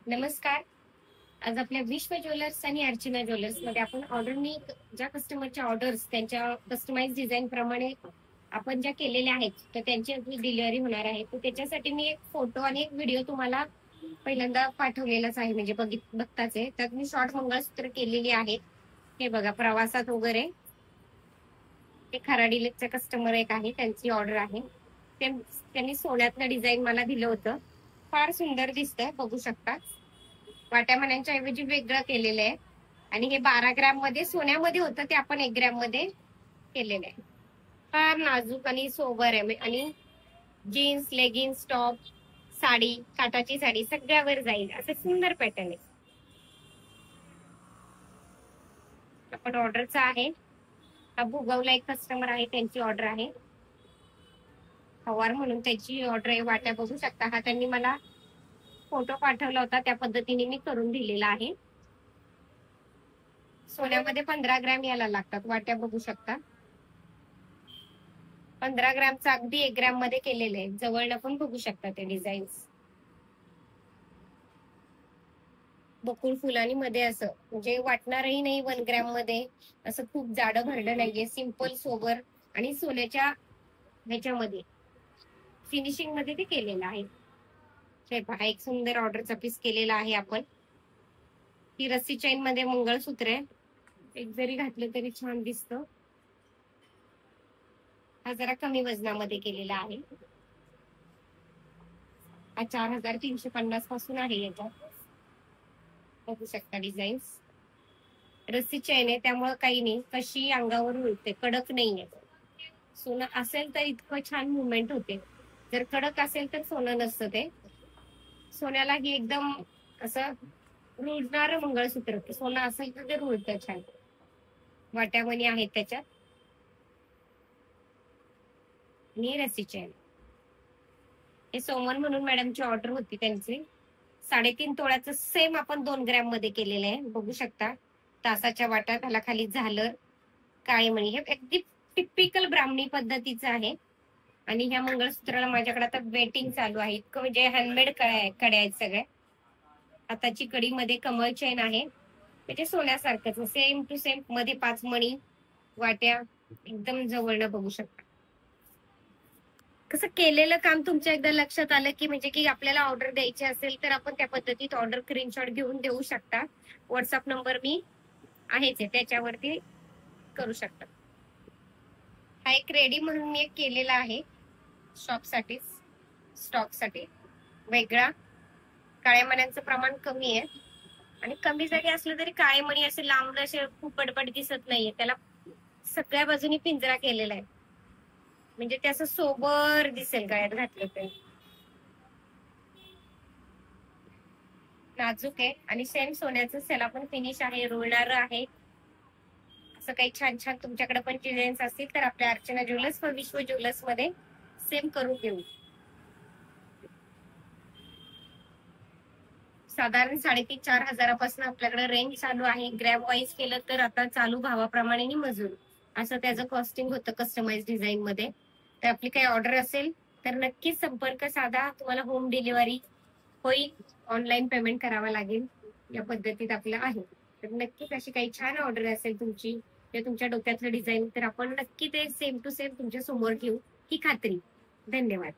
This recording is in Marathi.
नमस्कार. आज आपल्या विश्व ज्वेलर्स आणि अर्चना ज्वेलर्स मध्ये आपण ऑर्डरनी ज्या कस्टमरच्या ऑर्डर्स त्यांच्या कस्टमाइज डिझाईन प्रमाणे आपण ज्या केलेल्या आहेत तर त्यांची डिलिव्हरी होणार आहे. तर त्याच्यासाठी मी एक फोटो आणि एक व्हिडिओ तुम्हाला पहिल्यांदा पाठवलेलाच आहे, म्हणजे बघताच आहे. त्यात मी शॉर्ट मंगळसूत्र केलेली आहेत. हे बघा, प्रवासात वगैरे ते खराडीचा कस्टमर एक आहे, त्यांची ऑर्डर आहे. त्यांनी सोन्यातलं डिझाईन मला दिलं होतं. फार सुंदर दिसतंय, बघू शकता. वाट्यामण्यांच्या ऐवजी वेगळं केलेलं आहे. आणि हे 12 ग्रॅम मध्ये सोन्यामध्ये होतं, ते आपण 1 ग्रॅम मध्ये केलेलं आहे. फार नाजूक आणि सोबर आहे. आणि जीन्स, लेगिन्स, टॉप, साडी, काटाची साडी सगळ्यावर जाईल असं सुंदर पॅटर्न आहे. आपण ऑर्डरचा आहे. हा भुगावला एक कस्टमर आहे, त्यांची ऑर्डर आहे. पवार म्हणून त्याची ऑर्डर आहे. वाट्या बघू शकता. हा त्यांनी मला फोटो पाठवला होता, त्या पद्धतीने मी करून दिलेला आहे. सोन्यामध्ये 15 ग्रॅम याला लागतात. वाट्या बघू शकता. 15 ग्रॅमचा अगदी 1 ग्रॅम मध्ये केलेले आहे. जवळनं पण बघू शकता ते डिझाईन्स. बकुळ फुलांनी मध्ये असं म्हणजे वाटणारही नाही 1 ग्रॅम मध्ये. असं खूप जाडं भरलं नाहीये. सिंपल सोबर आणि सोन्याच्या ह्याच्यामध्ये फिनिशिंग मध्ये ते केलेलं आहे. हे पहा, एक सुंदर ऑर्डरचा पीस केलेला आहे आपण. ही रस्सी चैन मध्ये मंगळसूत्र आहे. एक जरी घातलं तरी छान दिसतं. हा जरा कमी वजनामध्ये केलेला आहे. हा 4350 पासून आहे. याच्यात बघू शकता डिझाईन्स. रस्सी चैन आहे, त्यामुळे काही नाही, कशी अंगावर उलते, कडक नाहीये. सोनं असेल तर इतकं छान मुवमेंट होते. जर कडक असेल तर सोनं नसतं ते. सोन्याला ही एकदम असं रुळणार मंगळसूत्र. सोनं असेल तर ते रुळतं छान. वाट्यामणी आहेत त्याच्यात. आणि रस्सी चैन. हे सोमन म्हणून मॅडमची ऑर्डर होती त्यांची. 3.5 तोळ्याचं सेम आपण 2 ग्रॅम मध्ये केलेलं आहे. बघू शकता. तासाच्या वाट्या, त्याला खाली झालर, काळे मणी. हे अगदी टिपिकल ब्राह्मणी पद्धतीचं आहे. आणि ह्या मंगळसूत्राला माझ्याकडे आता वेटिंग चालू आहे. इतकं म्हणजे हँडमेड कड्या आहेत सगळ्या. हाताची कडी मध्ये कमळ चैन आहे. म्हणजे सोन्यासारखंच सेम टू सेम. मध्ये 5 मणी, वाट्या एकदम जवळनं बघू शकता. कसं केलेलं काम तुमच्या एकदा लक्षात आलं की म्हणजे की आपल्याला ऑर्डर द्यायची असेल तर आपण त्या पद्धतीत ऑर्डर स्क्रीनशॉट घेऊन देऊ शकता. व्हॉट्सअप नंबर मी आहेच आहे, त्याच्यावरती करू शकता. हा एक रेडी म्हणून मी एक केलेला आहे शॉपसाठी, स्टॉकसाठी वेगळा. काळ्या मण्यांचं प्रमाण कमी आहे. आणि कमी जरी असलं तरी काळे मणी असे लांब असे खूप पटपट दिसत नाहीये. त्याला सगळ्या बाजूनी पिंजरा केलेला आहे, म्हणजे ते असं सोबर दिसेल गळ्यात घातलं तरी. नाजूक आहे आणि सेम सोन्याचं त्याला पण फिनिश आहे, रुळणार आहे. असं काही छान छान तुमच्याकडे पण डिझाईन्स असतील तर आपल्या अर्चना ज्वेलर्स व विश्व ज्वेलर्स मध्ये सेम करून देऊ. साधारण 3,500-4 हजारापासून आपल्याकडे रेंज चालू आहे. ग्रॅम वाईज केलं तर आता चालू भावाप्रमाणे मजूर असं त्याचं कॉस्टिंग होतं कस्टमाइज डिझाईन मध्ये. तर आपली काही ऑर्डर असेल तर नक्कीच संपर्क साधा. तुम्हाला होम डिलिव्हरी होईल. ऑनलाईन पेमेंट करावा लागेल. या पद्धतीत आपलं आहे. तर नक्कीच अशी काही छान ऑर्डर असेल तुमची किंवा तुमच्या डोक्यातलं डिझाईन, तर आपण नक्की ते सेम टू सेम तुमच्या समोर घेऊ, ही खात्री. धन्यवाद.